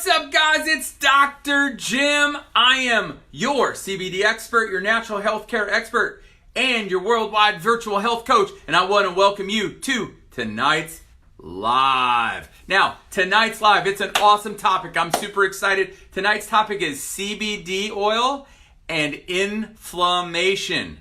What's up, guys? It's Dr. Jim. I am your CBD expert, your natural health care expert, and your worldwide virtual health coach. And I want to welcome you to tonight's live. Now, tonight's live, it's an awesome topic. I'm super excited. Tonight's topic is CBD oil and inflammation.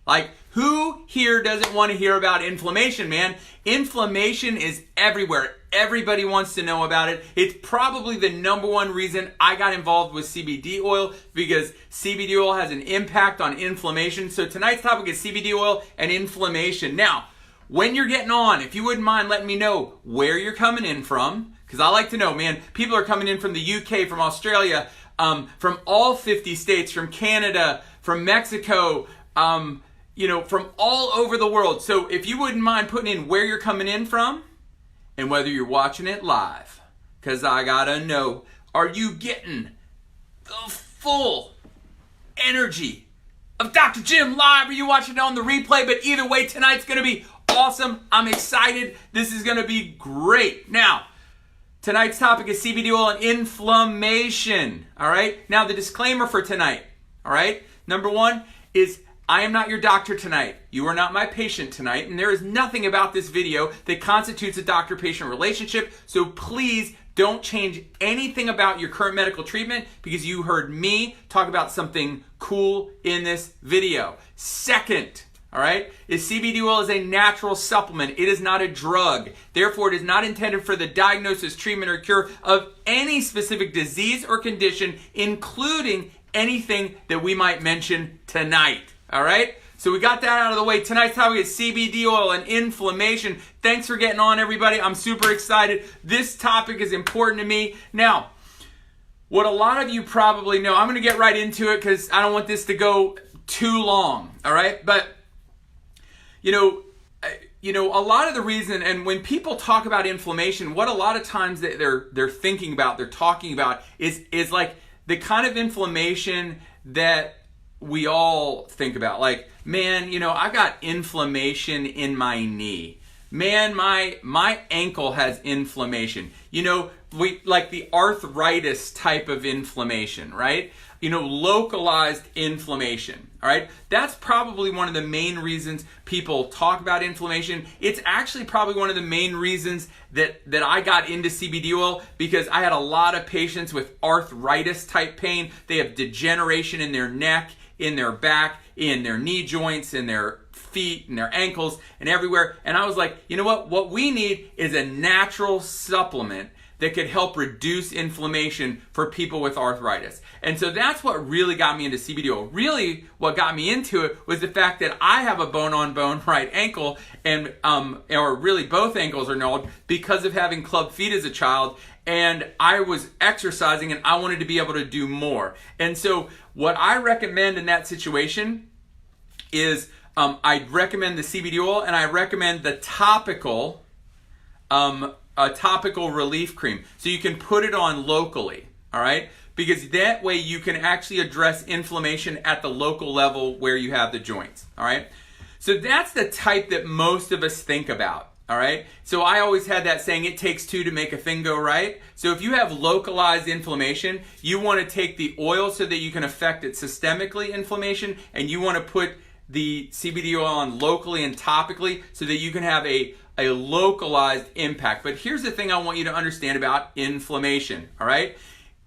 Like, who here doesn't want to hear about inflammation, man? Inflammation is everywhere. Everybody wants to know about it. It's probably the number one reason I got involved with CBD oil, because CBD oil has an impact on inflammation. So tonight's topic is CBD oil and inflammation. Now, when you're getting on, if you wouldn't mind letting me know where you're coming in from, because I like to know, man, people are coming in from the UK, from Australia, from all 50 states, from Canada, from Mexico, from all over the world. So if you wouldn't mind putting in where you're coming in from and whether you're watching it live, because I gotta know, are you getting the full energy of Dr. Jim live? Are you watching it on the replay? But either way, tonight's gonna be awesome. I'm excited. This is gonna be great. Now, tonight's topic is CBD oil and inflammation. All right. Now, the disclaimer for tonight. All right. Number one is I am not your doctor tonight. You are not my patient tonight, and there is nothing about this video that constitutes a doctor-patient relationship, so please don't change anything about your current medical treatment because you heard me talk about something cool in this video. Second, all right, is CBD oil is a natural supplement. It is not a drug. Therefore, it is not intended for the diagnosis, treatment, or cure of any specific disease or condition, including anything that we might mention tonight. All right, so we got that out of the way. Tonight's topic is CBD oil and inflammation. Thanks for getting on, everybody. I'm super excited. This topic is important to me. Now, what a lot of you probably know, I'm going to get right into it because I don't want this to go too long. All right, but a lot of the reason, and when people talk about inflammation, what a lot of times they're thinking about, they're talking about is like the kind of inflammation that we all think about. Like, man, I got inflammation in my knee. Man, my ankle has inflammation. We like the arthritis type of inflammation, right? Localized inflammation, all right? That's probably one of the main reasons people talk about inflammation. It's actually probably one of the main reasons that I got into CBD oil, because I had a lot of patients with arthritis type pain. They have degeneration in their neck, in their back, in their knee joints, in their feet, and their ankles, and everywhere. And I was like, you know what? What we need is a natural supplement that could help reduce inflammation for people with arthritis. And so that's what really got me into CBD oil. Really, what got me into it was the fact that I have a bone-on-bone right ankle, and or really both ankles are gnawed because of having club feet as a child. And I was exercising and I wanted to be able to do more. And so what I recommend in that situation is I recommend the CBD oil, and I recommend the topical a topical relief cream. So you can put it on locally, all right? Because that way you can actually address inflammation at the local level where you have the joints, all right? So that's the type that most of us think about, all right? So I always had that saying, it takes two to make a thing go right. So if you have localized inflammation, you want to take the oil so that you can affect it systemically, inflammation, and you want to put the CBD oil on locally and topically so that you can have a localized impact. But here's the thing I want you to understand about inflammation, all right?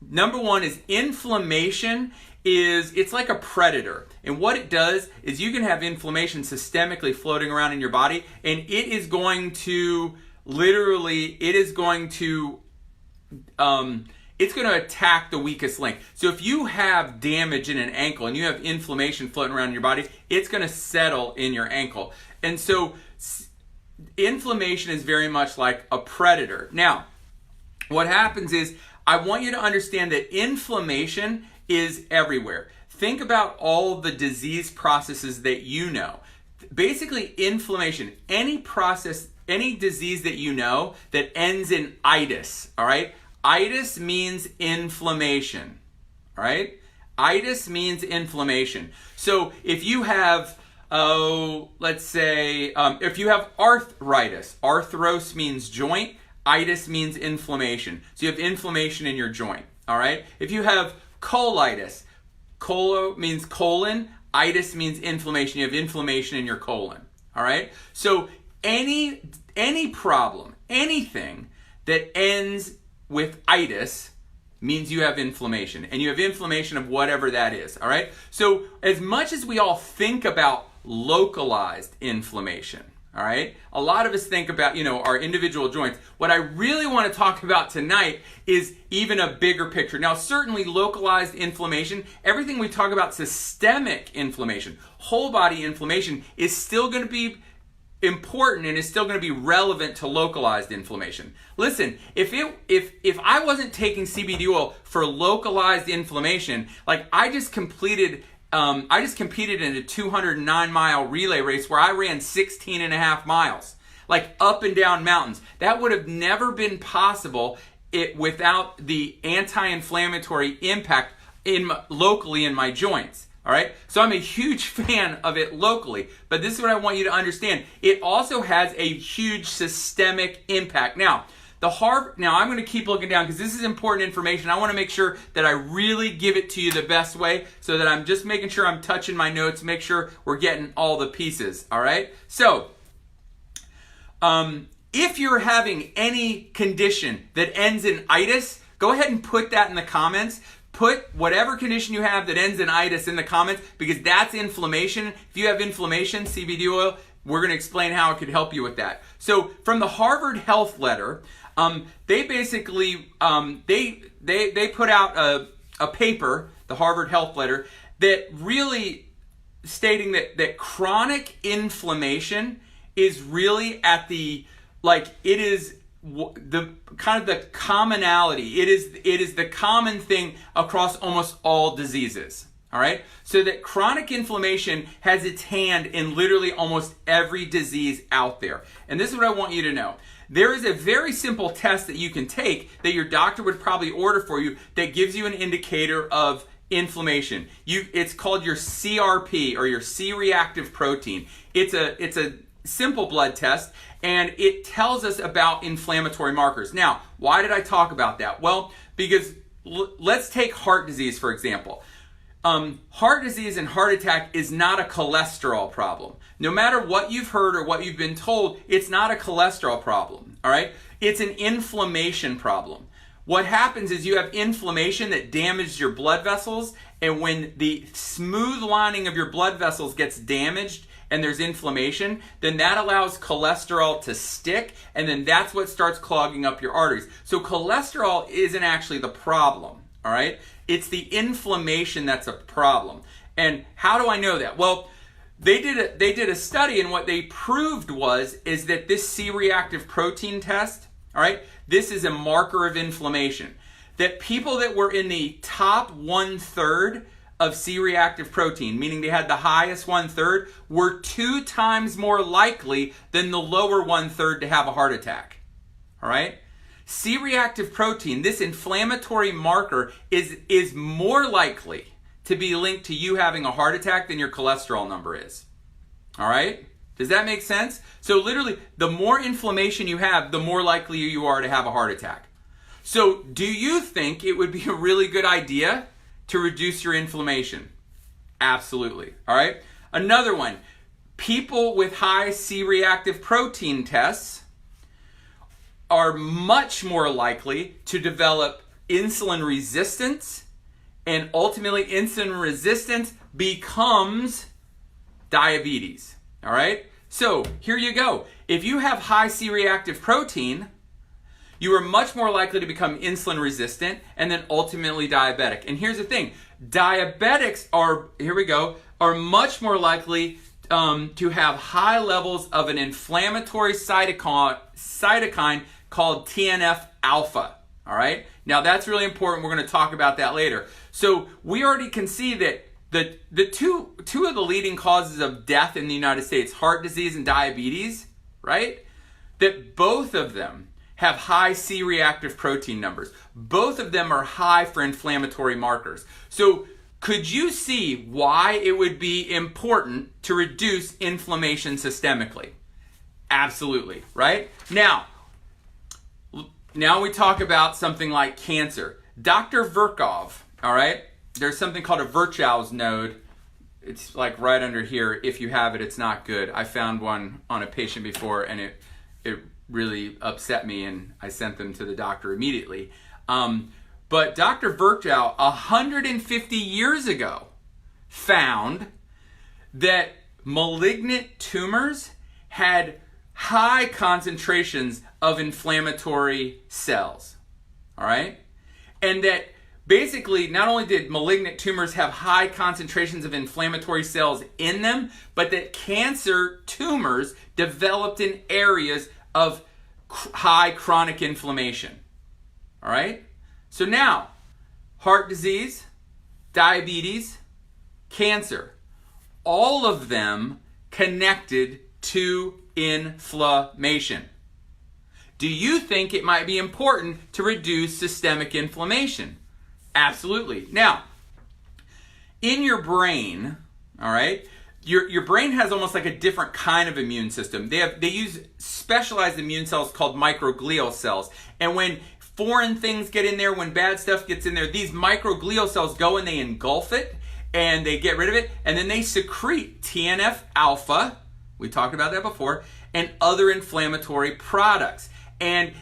Number one is inflammation it's like a predator. And what it does is you can have inflammation systemically floating around in your body, and it is going to it's going to attack the weakest link. So if you have damage in an ankle and you have inflammation floating around in your body, it's going to settle in your ankle. And so inflammation is very much like a predator. Now, what happens is I want you to understand that inflammation is everywhere. Think about all the disease processes that you know. Basically, inflammation, any disease that you know that ends in itis, all right? Itis means inflammation, all right? Itis means inflammation. So if you have, let's say, if you have arthritis, arthros means joint, itis means inflammation. So you have inflammation in your joint, all right? If you have colitis, colo means colon, itis means inflammation. You have inflammation in your colon, all right? So any problem, anything that ends with itis means you have inflammation, and you have inflammation of whatever that is, all right? So as much as we all think about localized inflammation, all right, a lot of us think about, our individual joints. What I really want to talk about tonight is even a bigger picture. Now, certainly localized inflammation, everything we talk about systemic inflammation, whole body inflammation, is still going to be important and is still going to be relevant to localized inflammation. Listen, if I wasn't taking CBD oil for localized inflammation, like I just competed in a 209-mile relay race where I ran 16 and a half miles, like up and down mountains. That would have never been possible without the anti-inflammatory impact locally in my joints. All right, so I'm a huge fan of it locally, but this is what I want you to understand. It also has a huge systemic impact. Now, I'm going to keep looking down because this is important information. I want to make sure that I really give it to you the best way, so that I'm just making sure I'm touching my notes, make sure we're getting all the pieces. All right, so if you're having any condition that ends in itis, go ahead and put that in the comments. Put whatever condition you have that ends in itis in the comments, because that's inflammation. If you have inflammation, CBD oil, we're going to explain how it could help you with that. So from the Harvard Health Letter, they basically they put out a paper, the Harvard Health Letter, that really stating that chronic inflammation is really at the, it is the kind of the commonality. It is the common thing across almost all diseases. All right, so that chronic inflammation has its hand in literally almost every disease out there. And this is what I want you to know. There is a very simple test that you can take that your doctor would probably order for you that gives you an indicator of inflammation. It's called your CRP, or your C-reactive protein. It's a simple blood test, and it tells us about inflammatory markers. Now, why did I talk about that? Well, because let's take heart disease, for example. Heart disease and heart attack is not a cholesterol problem. No matter what you've heard or what you've been told, it's not a cholesterol problem, all right? It's an inflammation problem. What happens is you have inflammation that damages your blood vessels, and when the smooth lining of your blood vessels gets damaged and there's inflammation, then that allows cholesterol to stick, and then that's what starts clogging up your arteries. So cholesterol isn't actually the problem, all right? It's the inflammation that's a problem. And how do I know that? Well, they did a study, and what they proved is that this C-reactive protein test, all right, this is a marker of inflammation. That people that were in the top 1/3 of C-reactive protein, meaning they had the highest 1/3, were 2 times more likely than the lower 1/3 to have a heart attack. All right? C-reactive protein, this inflammatory marker, is more likely to be linked to you having a heart attack than your cholesterol number is. All right? Does that make sense? So literally, the more inflammation you have, the more likely you are to have a heart attack. So do you think it would be a really good idea to reduce your inflammation? Absolutely. All right? Another one, people with high C-reactive protein tests are much more likely to develop insulin resistance, and ultimately insulin resistance becomes diabetes. All right? So here you go. If you have high C-reactive protein, you are much more likely to become insulin resistant and then ultimately diabetic. And here's the thing. Diabetics are much more likely to have high levels of an inflammatory cytokine called TNF-alpha. All right? Now that's really important. We're going to talk about that later. So we already can see that the two of the leading causes of death in the United States, heart disease and diabetes, right? That both of them have high C-reactive protein numbers. Both of them are high for inflammatory markers. So could you see why it would be important to reduce inflammation systemically? Absolutely, right? Now, now we talk about something like cancer. Dr. Virchow, all right? There's something called a Virchow's node. It's like right under here. If you have it, it's not good. I found one on a patient before, and it really upset me, and I sent them to the doctor immediately. But Dr. Virchow, 150 years ago, found that malignant tumors had high concentrations of inflammatory cells, all right? And that basically not only did malignant tumors have high concentrations of inflammatory cells in them, but that cancer tumors developed in areas of high chronic inflammation, all right? So now, heart disease, diabetes, cancer, all of them connected to inflammation. Do you think it might be important to reduce systemic inflammation? Absolutely. Now, in your brain, all right, your brain has almost like a different kind of immune system. They use specialized immune cells called microglial cells. And when foreign things get in there, when bad stuff gets in there, these microglial cells go and they engulf it and they get rid of it, and then they secrete TNF alpha, we talked about that before, and other inflammatory products. And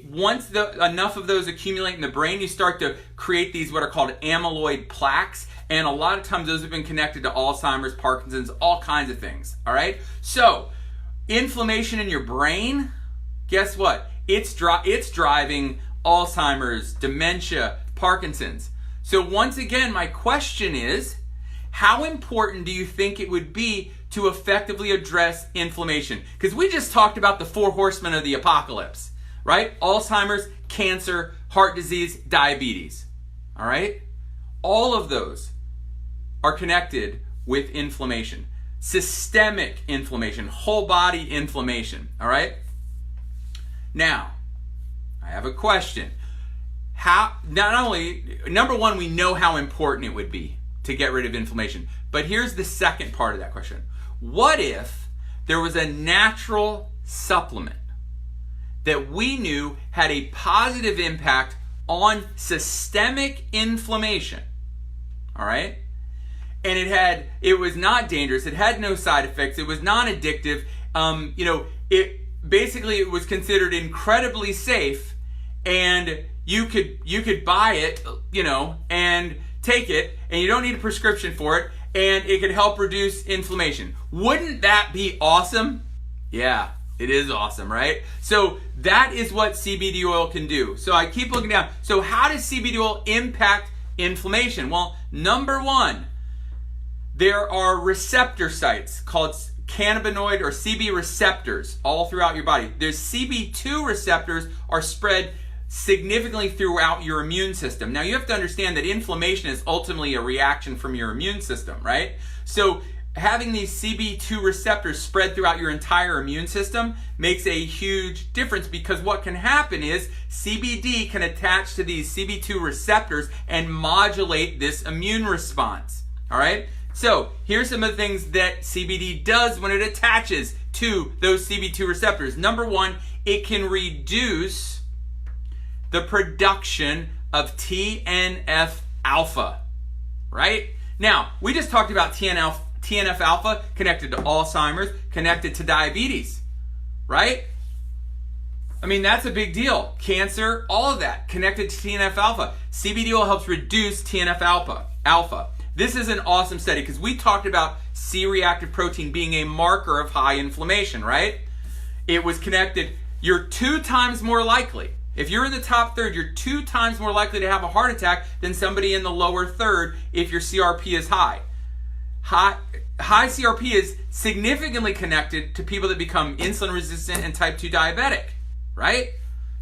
once enough of those accumulate in the brain, you start to create these what are called amyloid plaques. And a lot of times those have been connected to Alzheimer's, Parkinson's, all kinds of things. All right? So, inflammation in your brain, guess what? It's driving Alzheimer's, dementia, Parkinson's. So once again, my question is, how important do you think it would be to effectively address inflammation? Because we just talked about the 4 horsemen of the apocalypse, right? Alzheimer's, cancer, heart disease, diabetes, all right? All of those are connected with inflammation. Systemic inflammation, whole body inflammation, all right? Now, I have a question. Not only, number one, we know how important it would be to get rid of inflammation, but here's the second part of that question. What if there was a natural supplement that we knew had a positive impact on systemic inflammation, all right? And it was not dangerous, it had no side effects, it was non-addictive, it was considered incredibly safe, and you could buy it, and take it, and you don't need a prescription for it, and it could help reduce inflammation. Wouldn't that be awesome? Yeah, it is awesome, right? So that is what CBD oil can do. So I keep looking down. So how does CBD oil impact inflammation? Well, number one, there are receptor sites called cannabinoid or CB receptors all throughout your body. There's CB2 receptors are spread significantly throughout your immune system. Now you have to understand that inflammation is ultimately a reaction from your immune system, right? So having these CB2 receptors spread throughout your entire immune system makes a huge difference, because what can happen is CBD can attach to these CB2 receptors and modulate this immune response, all right? So here's some of the things that CBD does when it attaches to those CB2 receptors. Number one, it can reduce the production of TNF alpha, right? Now, we just talked about TNF alpha connected to Alzheimer's, connected to diabetes, right? I mean, that's a big deal. Cancer, all of that connected to TNF alpha. CBD oil helps reduce TNF alpha. This is an awesome study because we talked about C-reactive protein being a marker of high inflammation, right? It was connected. You're 2 times more likely. If you're in the top third, you're 2 times more likely to have a heart attack than somebody in the lower third if your CRP is high. High CRP is significantly connected to people that become insulin resistant and type 2 diabetic, right?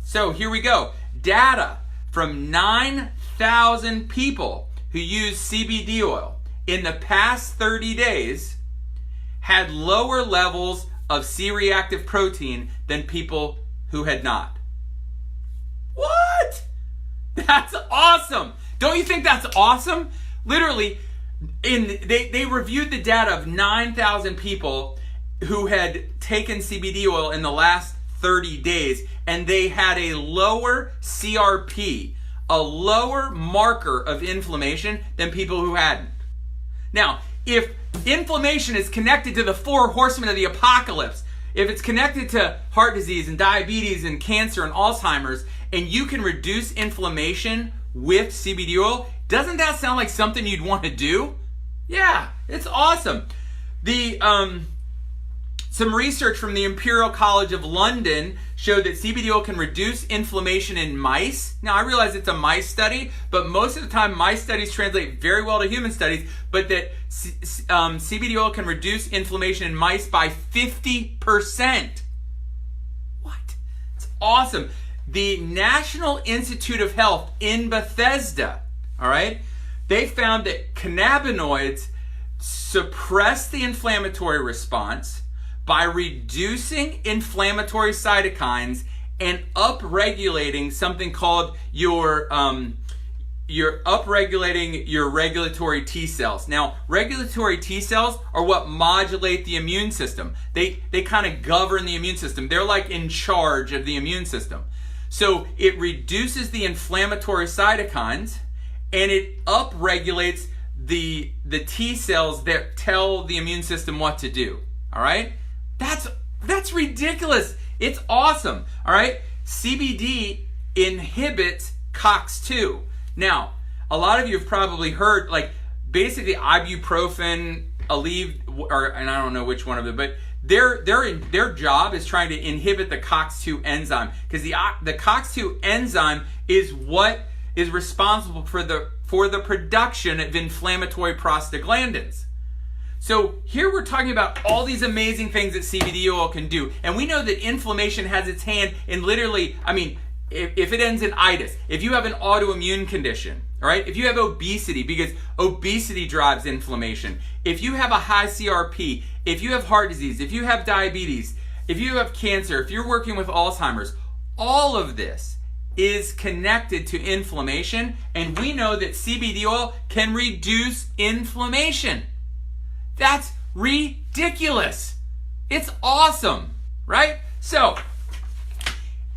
So here we go. Data from 9,000 people who use CBD oil in the past 30 days had lower levels of C-reactive protein than people who had not. What? That's awesome. Don't you think that's awesome? Literally, they reviewed the data of 9,000 people who had taken CBD oil in the last 30 days, and they had a lower CRP, a lower marker of inflammation than people who hadn't. Now, if inflammation is connected to the 4 horsemen of the apocalypse, if it's connected to heart disease and diabetes and cancer and Alzheimer's, and you can reduce inflammation with CBD oil, doesn't that sound like something you'd want to do? Yeah, it's awesome. Some research from the Imperial College of London showed that CBD oil can reduce inflammation in mice. Now, I realize it's a mice study, but most of the time mice studies translate very well to human studies, but that CBD oil can reduce inflammation in mice by 50%. What? It's awesome. The National Institute of Health in Bethesda, all right, they found that cannabinoids suppress the inflammatory response by reducing inflammatory cytokines and upregulating something called you're upregulating your regulatory T cells. Now, regulatory T cells are what modulate the immune system. They kind of govern the immune system. They're like in charge of the immune system. So it reduces the inflammatory cytokines and it upregulates the T cells that tell the immune system what to do. All right? That's ridiculous. It's awesome. All right? CBD inhibits COX-2. Now, a lot of you have probably heard, like, basically ibuprofen, Aleve, and I don't know which one of them, but their job is trying to inhibit the COX-2 enzyme, because the COX-2 enzyme is what is responsible for the production of inflammatory prostaglandins. So here we're talking about all these amazing things that CBD oil can do. And we know that inflammation has its hand in literally, I mean, if it ends in itis, if you have an autoimmune condition, all right, if you have obesity, because obesity drives inflammation, if you have a high CRP, if you have heart disease, if you have diabetes, if you have cancer, if you're working with Alzheimer's, all of this is connected to inflammation. And we know that CBD oil can reduce inflammation. That's ridiculous. It's awesome, right? So,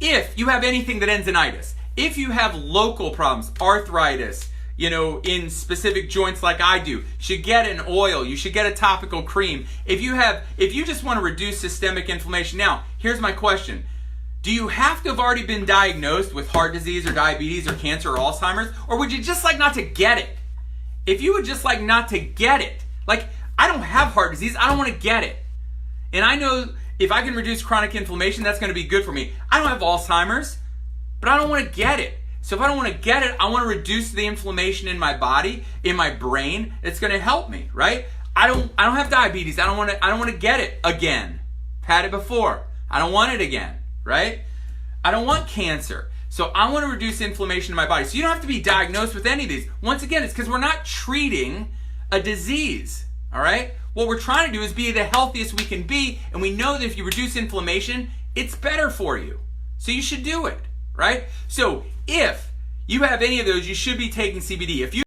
if you have anything that ends in itis, if you have local problems, arthritis, in specific joints like I do, you should get an oil, you should get a topical cream. If you just want to reduce systemic inflammation. Now, here's my question. Do you have to have already been diagnosed with heart disease or diabetes or cancer or Alzheimer's? Or would you just like not to get it? If you would just like not to get it, like, I don't have heart disease, I don't want to get it. And I know if I can reduce chronic inflammation, that's going to be good for me. I don't have Alzheimer's, but I don't want to get it. So if I don't want to get it, I want to reduce the inflammation in my body, in my brain. It's going to help me, right? I don't have diabetes. I don't want to get it again. Had it before. I don't want it again, right? I don't want cancer. So I want to reduce inflammation in my body. So you don't have to be diagnosed with any of these. Once again, it's because we're not treating a disease. All right? What we're trying to do is be the healthiest we can be, and we know that if you reduce inflammation, it's better for you. So you should do it, right? So if you have any of those, you should be taking CBD. If you